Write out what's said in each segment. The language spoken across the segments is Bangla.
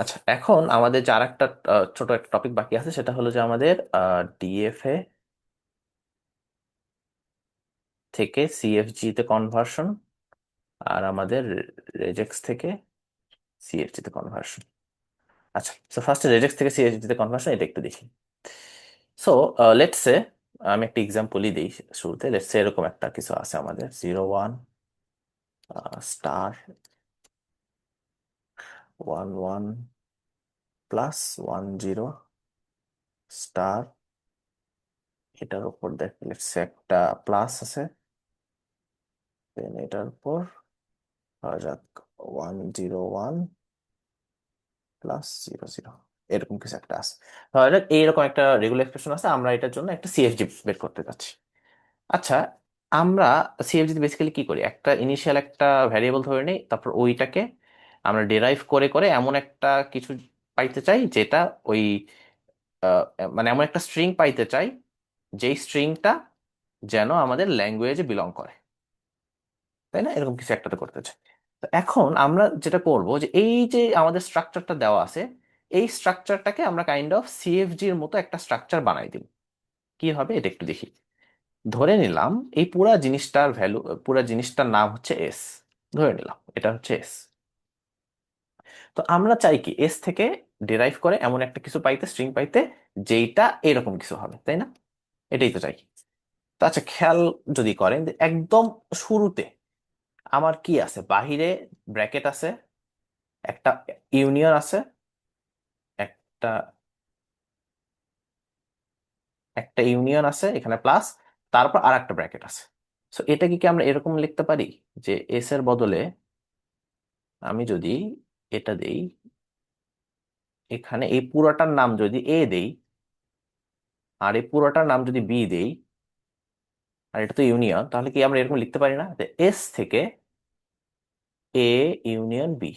আচ্ছা, এখন আমাদের যে আরেকটা ছোট একটা টপিক বাকি আছে, সেটা হলো যে আমাদের ডিএফএ থেকে সিএফজি তে কনভার্সন, আর আমাদের রেজেক্স থেকে সিএফজি তে কনভার্সন। আচ্ছা, সো ফার্স্টে রেজেক্স থেকে সিএফজি তে কনভার্সন, এটা একটু দেখি। সো লেটস সে, আমি একটা এক্সাম্পলই দিই শুরুতে। লেটস সে এরকম একটা কিছু আছে আমাদের 01 স্টার 11 প্লাস 10 স্টার। এটার উপর দেখ, লেটস সে একটা প্লাস আছে, দেন এটার উপর ধরা যাক 101 প্লাস 00, এরকম কিছু একটা আছে। ধরা যাক এইরকম একটা রেগুলার এক্সপ্রেশন আছে, আমরা এটার জন্য একটা সিএফজি বের করতে চাচ্ছি। আচ্ছা, আমরা সিএফজি তে বেসিক্যালি কি করি, একটা ইনিশিয়াল একটা ভ্যারিয়েবল ধরে নিই, তারপর ওইটাকে আমরা ডেরাইভ করে করে এমন একটা কিছু পাইতে চাই যেটা ওই আহ, মানে এমন একটা স্ট্রিং পাইতে চাই যেই স্ট্রিংটা যেন আমাদের ল্যাঙ্গুয়েজে বিলং করে, তাই না? এরকম কিছু একটাতে করতে চাই। তো এখন আমরা যেটা করব যে এই যে আমাদের স্ট্রাকচারটা দেওয়া আছে, এই স্ট্রাকচারটাকে আমরা কাইন্ড অফ সিএফজি এর মতো একটা স্ট্রাকচার বানাই দিব। কি হবে এটা একটু দেখি। ধরে নিলাম এই পুরা জিনিসটার ভ্যালু, পুরা জিনিসটার নাম হচ্ছে এস। ধরে নিলাম এটা হচ্ছে এস। তো আমরা চাই কি এস থেকে ডিরাইভ করে এমন একটা কিছু পাইতে, স্ট্রিং পাইতে, যেইটা এরকম কিছু হবে, তাই না? এটাই তো চাই। তো আচ্ছা, খেয়াল যদি করেন যে একদম শুরুতে আমার কি আছে, বাহিরে ব্র্যাকেট আছে, একটা ইউনিয়ন আছে, একটা একটা ইউনিয়ন আছে এখানে প্লাস, তারপর আর একটা ব্র্যাকেট আছে। সো এটা কি আমরা এরকম লিখতে পারি যে এস এর বদলে আমি যদি এটা দেই, এখানে এই পুরোটার নাম যদি এ দেই, আর এই পুরোটার নাম যদি বি দেই, আর এটা তো ইউনিয়ন, তাহলে কি আমরা এরকম লিখতে পারি না যে এস থেকে এ ইউনিয়ন বি?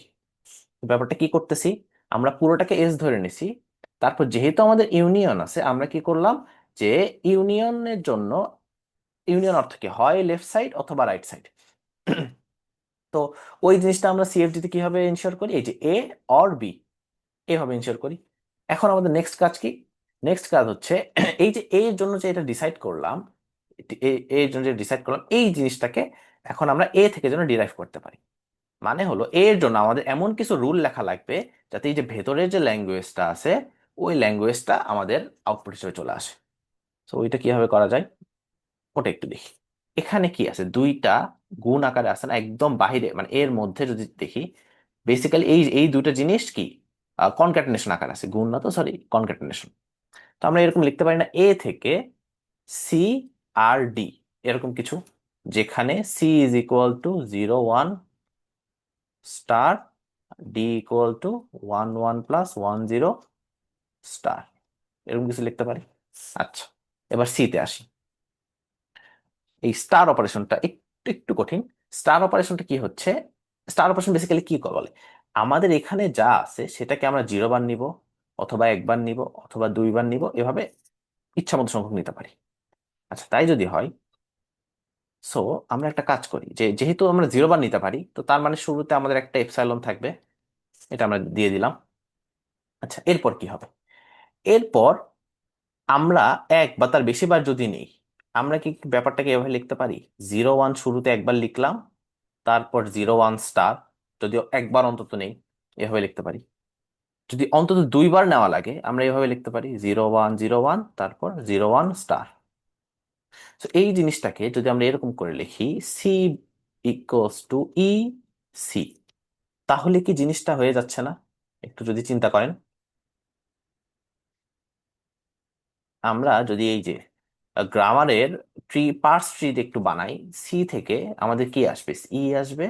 ব্যাপারটা কি করতেছি, আমরা পুরোটাকে এস ধরে নিছি, তারপর যেহেতু আমাদের ইউনিয়ন আছে, আমরা কি করলাম যে ইউনিয়নের জন্য, ইউনিয়ন অর্থ কি হয় লেফট সাইড অথবা রাইট সাইড। তো ওই জিনিসটা আমরা সিএফডি তে কিভাবে ইনশিওর করি, এই যে এ অর বি, এভাবে ইনশিওর করি। এখন আমাদের নেক্সট কাজ কি? নেক্সট কাজ হচ্ছে এই যে এর জন্য যে এটা ডিসাইড করলাম, এর জন্য যে ডিসাইড করলাম এই জিনিসটাকে এখন আমরা এ থেকে যেন ডিরাইভ করতে পারি। মানে হলো এর জন্য আমাদের এমন কিছু রুল লেখা লাগবে যাতে এই যে ভেতরের যে ল্যাঙ্গুয়েজটা আছে, ওই ল্যাঙ্গুয়েজটা আমাদের আউটপুট হিসেবে চলে আসে। তো ওইটা কিভাবে করা যায় ওটা একটু দেখি। এখানে কি আছে, দুইটা গুণ আকারে আছে না একদম বাহিরে, মানে এর মধ্যে যদি দেখি, বেসিক্যালি এই এই দুইটা জিনিস কি কনক্যাটেনেশন আকারে আছে, গুণ না তো, সরি, কনক্যাটেনেশন। তো আমরা এরকম লিখতে পারি না এ থেকে সি আর ডি, এরকম কিছু, যেখানে C is equal to 01 star, D equal to 11 plus 10 star, এরকম কিছু লিখতে পারি। আচ্ছা, এবার সি তে আসি। এই স্টার অপারেশনটা একটু একটু কঠিন। স্টার অপারেশনটা কি হচ্ছে, স্টার অপারেশন বেসিক্যালি কি বলে, আমাদের এখানে যা আছে সেটাকে আমরা 0 বার নিব, অথবা 1 বার নিব, অথবা 2 বার নিব, এভাবে ইচ্ছা মতো সংখ্যক নিতে পারি। আচ্ছা, তাই যদি হয়, সো আমরা একটা কাজ করি যে যেহেতু আমরা 0 বার নিতে পারি, তো তার মানে শুরুতে আমাদের একটা এপসাইলন থাকবে, এটা আমরা দিয়ে দিলাম। আচ্ছা, এরপর কি হবে, এরপর আমরা এক বা তার বেশি বার যদি নেই, আমরা কি ব্যাপারটাকে এভাবে লিখতে পারি, 01 শুরুতে 1 বার লিখলাম, তারপর 01 স্টার, যদিও 1 বার অন্তত নেই, এভাবে লিখতে পারি। যদি অন্তত 2 বার নেওয়া লাগে, আমরা এভাবে লিখতে পারি 0101 তারপর 01 স্টার। তো এই জিনিসটাকে যদি আমরা এরকম করে লিখি, C equals to E C, তাহলে কি জিনিসটা হয়ে যাচ্ছে না? একটু যদি চিন্তা করেন, আমরা যদি এই যে গ্রামারের ট্রি, পার্স ট্রি একটু বানাই, সি থেকে আমাদের কি আসবে, ই আসবে,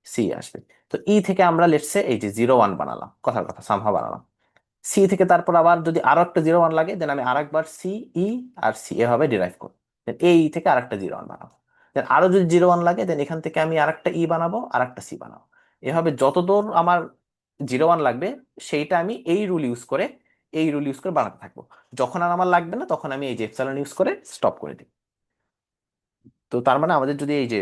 সি আসবে। তো ই থেকে আমরা লেটসে এই যে 01 বানালাম, কথার কথা সামহা বানালাম। সি থেকে তারপর আবার যদি আরো একটা 01 লাগে, দেন আমি আরেকবার সি, ই আর সি এভাবে ডিরাইভ করবো। দেন এই থেকে আরেকটা 01 বানাবো। দেন আরো যদি 01 লাগে, দেন এখান থেকে আমি আরেকটা ই বানাবো, আরেকটা সি বানাবো। এভাবে যতদূর আমার 01 লাগবে, সেইটা আমি এই রুল ইউজ করে বানাতে থাকবো। যখন আর আমার লাগবে না, তখন আমি এই যে এপসাইলন ইউজ করে স্টপ করে দিই। তো তার মানে আমাদের যদি এই যে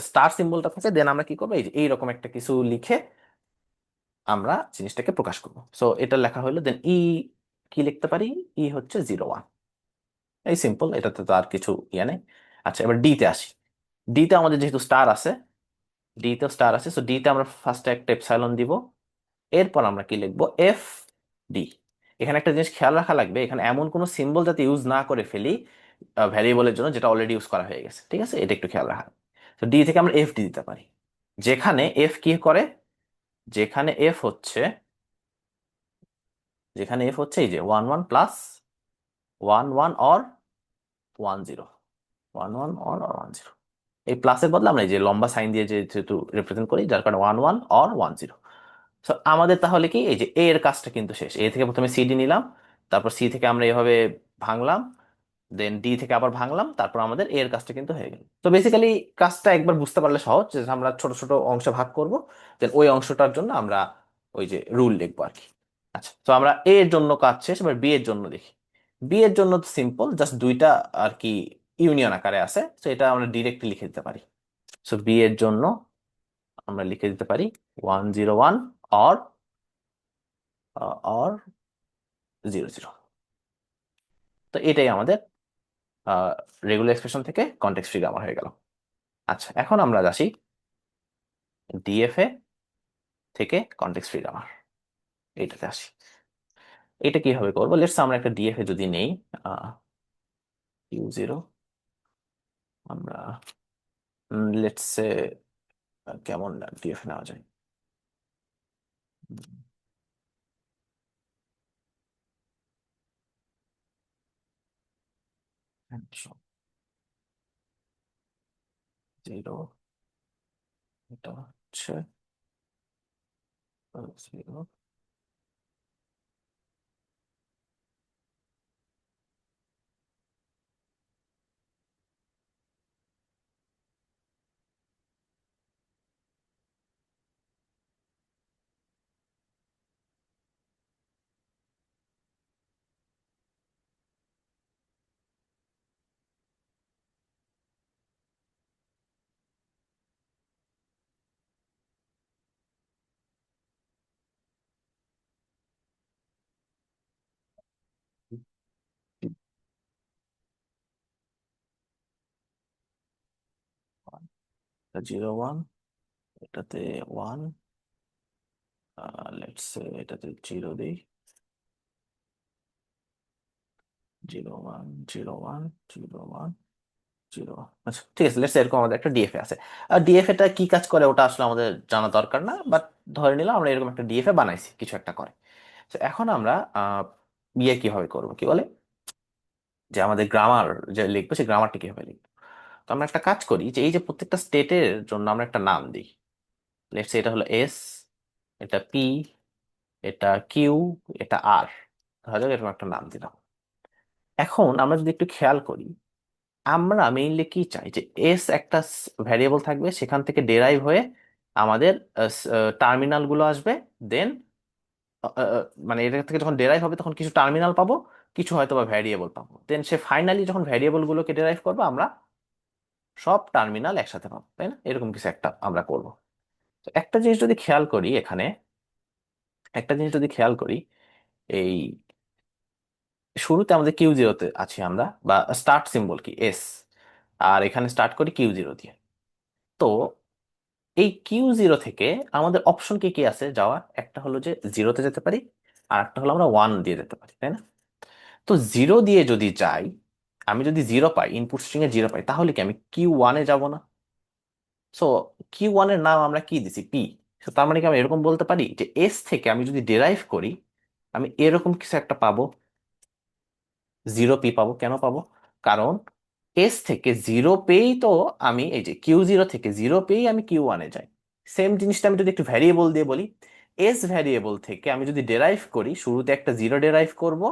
স্টার সিম্বলটা থাকে, দেন আমরা কি করবো, এই যে এইরকম একটা কিছু লিখে আমরা জিনিসটাকে প্রকাশ করবো। সো এটা লেখা হলো, দেন ই কি লিখতে পারি, ই হচ্ছে 0 1। এই সিম্পল, এটাতে তো আর কিছু ইয়ে নেই। আচ্ছা, এবার ডি তে আসি। ডি তে আমাদের যেহেতু স্টার আছে, ডি তে স্টার আছে, সো ডি তে আমরা ফার্স্টে একটা এপসাইলন দিব। এরপর আমরা কি লিখবো, এফ ডি। এখানে একটা জিনিস খেয়াল রাখা লাগবে, এখানে এমন কোনো সিম্বল যাতে ইউজ না করে ফেলি ভ্যারিয়েবলের জন্য যেটা অলরেডি ইউজ করা হয়ে গেছে, ঠিক আছে, এটা একটু খেয়াল রাখা। তো ডি থেকে আমরা এফ ডি দিতে পারি, যেখানে এফ কি করে, যেখানে এফ হচ্ছে, যেখানে এফ হচ্ছে এই যে 11 + 1 1 অর 10, 11 or 10। এই প্লাসের বদলে আমরা এই যে লম্বা সাইন দিয়ে যে যেহেতু রিপ্রেজেন্ট করি, যার কারণে 11 or 10। সো আমাদের তাহলে কি, এই যে এ এর কাজটা কিন্তু শেষ। এ থেকে প্রথমে সিডি নিলাম, তারপর সি থেকে আমরা এভাবে ভাঙলাম, দেন ডি থেকে আবার ভাঙলাম, তারপর আমাদের এ এর কাজটা কিন্তু হয়ে গেল। তো বেসিক্যালি কাজটা একবার বুঝতে পারলে সহজ, যে আমরা ছোট ছোট অংশে ভাগ করব, দেন ওই অংশটার জন্য আমরা ওই যে রুল লিখবো আর কি। আচ্ছা, তো আমরা এ এর জন্য কাজ শেষ, এবার বি এর জন্য দেখি। বি এর জন্য সিম্পল, জাস্ট দুইটা আর কি ইউনিয়ন আকারে আছে, তো এটা আমরা ডিরেক্টলি লিখে দিতে পারি। সো বি এর জন্য আমরা লিখে দিতে পারি 1 0 1 অর 0 0। তো এটাই আমাদের রেগুলার এক্সপ্রেশন থেকে কনটেক্সট ফ্রি গ্রামার হয়ে গেল। আচ্ছা, এখন আমরা আসি ডিএফএ থেকে কনটেক্সট ফ্রি গ্রামার, এইটাতে আসি। এটা কিভাবে করবো, লেটস আমরা একটা ডিএফএ যদি নেই, Q0, আমরা লেটস সে কেমন ডিএফএ নেওয়া যায়, 0, এটা হচ্ছে 0। জিরো ওয়ান, এটাতে 1, লেটস এটাতে 0 দিই, 0 1 0 1 0 1 0। আচ্ছা, ঠিক আছে, লেটস এরকম আমাদের একটা ডিএফএ আছে। আর ডিএফএ টা কি কাজ করে ওটা আসলে আমাদের জানা দরকার না, বাট ধরে নিলাম আমরা এরকম একটা ডিএফএ বানাইছি, কিছু একটা করে। তো এখন আমরা ইয়ে কিভাবে করবো, কি বলে, যে আমাদের গ্রামার যে লিখবো, সেই গ্রামারটা কিভাবে লিখবো। তো আমরা একটা কাজ করি, যে এই যে প্রত্যেকটা স্টেটের জন্য আমরা একটা নাম দিই। লেটস এটা হলো এস, এটা পি, এটা কিউ, এটা আর, ধরা যাক এরকম একটা নাম দিলাম। এখন আমরা যদি একটু খেয়াল করি, আমরা মেইনলি কি চাই, যে এস একটা ভ্যারিয়েবল থাকবে, সেখান থেকে ডেরাইভ হয়ে আমাদের টার্মিনাল গুলো আসবে, দেন মানে এটা থেকে যখন ডেরাইভ হবে তখন কিছু টার্মিনাল পাবো, কিছু হয়তো বা ভ্যারিয়েবল পাবো, দেন সে ফাইনালি যখন ভ্যারিয়েবল গুলোকে ডেরাইভ করবো, আমরা সব টার্মিনাল একসাথে পাবো, তাই না, এরকম কিছু একটা আমরা করবো। তো একটা জিনিস যদি খেয়াল করি এখানে, একটা জিনিস যদি খেয়াল করি, এই শুরুতে আমাদের Q0-তে আছি আমরা, বা স্টার্ট সিম্বল কি এস, আর এখানে স্টার্ট করি Q0 দিয়ে। তো এই Q0 থেকে আমাদের অপশন কি কি আছে যাওয়ার, একটা হলো যে 0-তে যেতে পারি, আর একটা হলো আমরা 1 দিয়ে যেতে পারি, তাই না। তো 0 দিয়ে যদি যাই, আমি যদি 0 পাই, ইনপুট স্ট্রিং এ 0 পাই, তাহলে কি আমি Q1-এ যাব না। সো Q1-এর নাম আমরা কি দিছি, পি। তো তার মানে কি আমি এরকম বলতে পারি, যে এস থেকে আমি যদি ডেরাইভ করি, আমি এরকম কিছু একটা পাবো, 0 পি পাবো। কেন পাবো, কারণ এস থেকে 0 পেয়েই তো আমি, এই যে Q0 থেকে 0 পেয়েই আমি Q1-এ যাই। সেম জিনিসটা আমি যদি একটু ভ্যারিয়েবল দিয়ে বলি, এস ভ্যারিয়েবল থেকে আমি যদি ডেরাইভ করি, শুরুতে একটা 0 ডেরাইভ করব,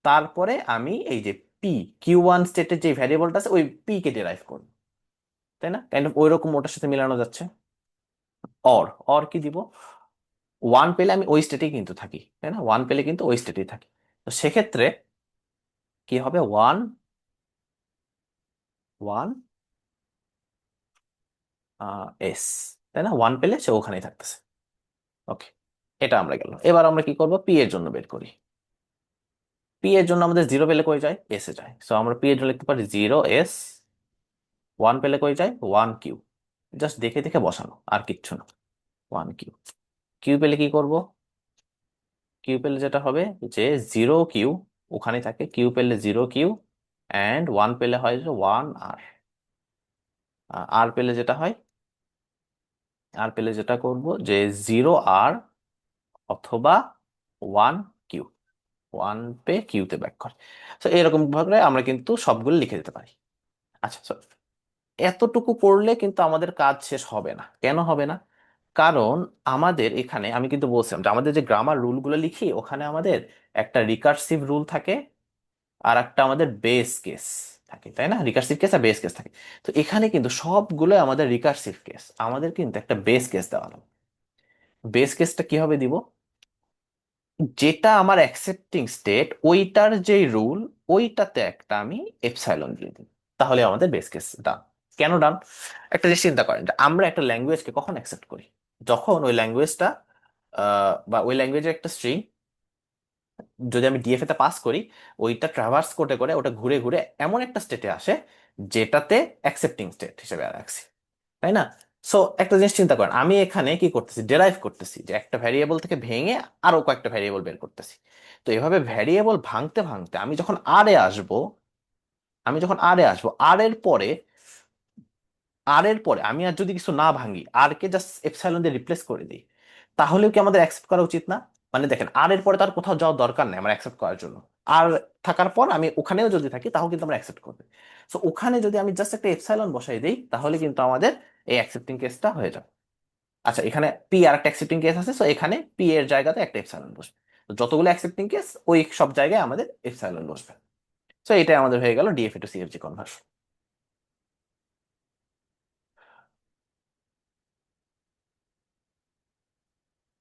তারপরে আমি এই যে পি, Q1 স্টেটের যে ভ্যারিয়েবলটা আছে ওই পি কে ডেরাইভ করব, তাই না, কাইন্ড অফ ওই রকম ওটার সাথে মিলানো যাচ্ছে। অর, অর কি দিব, 1 পেলে আমি ওই স্টেটেই কিন্তু থাকি, তাই না, 1 পেলে কিন্তু ওই স্টেটেই থাকি। তো সেক্ষেত্রে কি হবে, 1 1 এস, তাই না, 1 পেলে সে ওখানেই থাকতেছে। ওকে, এটা আমরা গেল। এবার আমরা কি করব, পি এর জন্য বের করি। পি এর জন্য আমাদের জিরো পেলে কই যায়, এস এ যায়। সো আমরা পি এর জন্য লিখতে পারি জিরো এস, ওয়ান পেলে কই যায়, ওয়ান কিউ। জাস্ট দেখে দেখে বসানো, আর কিচ্ছু না। One Q. কিউ পেলে কি করব, কিউ পেলে যেটা হবে যে জিরো কিউ ওখানে থাকে, কিউ পেলে জিরো কিউ, অ্যান্ড ওয়ান পেলে হয় যে ওয়ান আর। আর পেলে যেটা হয়, আর পেলে যেটা করব যে জিরো আর অথবা ওয়ান কিউ, ওয়ান পে কিউতে ব্যাক করে। তো এরকম ভাবে আমরা কিন্তু সবগুলো লিখে দিতে পারি। আচ্ছা, so এতটুকু করলে কিন্তু আমাদের কাজ শেষ হবে না। কেন হবে না? কারণ আমাদের এখানে আমি কিন্তু বলছিলাম যে আমাদের যে গ্রামার রুলগুলো লিখি ওখানে আমাদের একটা রিকার্সিভ রুল থাকে, আর একটা আমাদের বেস কেস থাকে, তাই না? রিকার্সিভ কেস আর বেস কেস থাকে। তো এখানে কিন্তু সবগুলো আমাদের রিকার্সিভ কেস, আমাদের কিন্তু একটা বেস কেস দেওয়া হলো। বেস কেসটা কিভাবে দিব, যেটা আমার অ্যাকসেপ্টিং স্টেট ওইটার যেই রুল, ওইটাতে একটা আমি এপসাইলন দিয়ে দিই, তাহলে আমাদের বেস কেস ডান। কেন ডান? একটা জিনিস চিন্তা করেন যে আমরা একটা ল্যাঙ্গুয়েজকে কখন অ্যাকসেপ্ট করি, যখন ওই ল্যাঙ্গুয়েজটা বা ওই ল্যাঙ্গুয়েজের একটা স্ট্রিং যদি আমি ডিএফএ তে পাস করি, ওইটা ট্রাভার্স করতে করে ওটা ঘুরে ঘুরে এমন একটা স্টেটে আসে যেটাতে অ্যাকসেপ্টিং স্টেট হিসেবে রাখছি, তাই না? সো একটা জিনিস চিন্তা করেন, আমি এখানে কি করতেছি, ডেরাইভ করতেছি, যে একটা ভ্যারিয়েবল থেকে ভেঙে আরো কয়েকটা ভ্যারিয়েবল বের করতেছি। তো এভাবে ভ্যারিয়েবল ভাঙতে ভাঙতে আমি যখন আর এ আসবো, আর এর পরে, আমি আর যদি কিছু না ভাঙি, আর কে জাস্ট এপসাইলন দিয়ে রিপ্লেস করে দিই, তাহলেও কি আমাদের অ্যাকসেপ্ট করা উচিত না? মানে দেখেন, আর এর পরে তার কোথাও যাওয়ার দরকার নেই আমার অ্যাকসেপ্ট করার জন্য। আর থাকার পর আমি ওখানেও যদি থাকি তাও কিন্তু আমরা অ্যাকসেপ্ট করবে। সো ওখানে যদি আমি জাস্ট একটা এপসাইলন বসাই দিই তাহলে কিন্তু আমাদের এই অ্যাকসেপ্টিং কেসটা হয়ে যাবে। আচ্ছা, এখানে পি আর একটা অ্যাকসেপ্টিং কেস আছে, সো এখানে পি এর জায়গাতে একটা এপসাইলন বসবে। তো যতগুলো অ্যাকসেপ্টিং কেস ওই সব জায়গায় আমাদের এপসাইলন বসবে। সো এটাই আমাদের হয়ে গেল ডিএফএ টু সিএফজি কনভার্সন।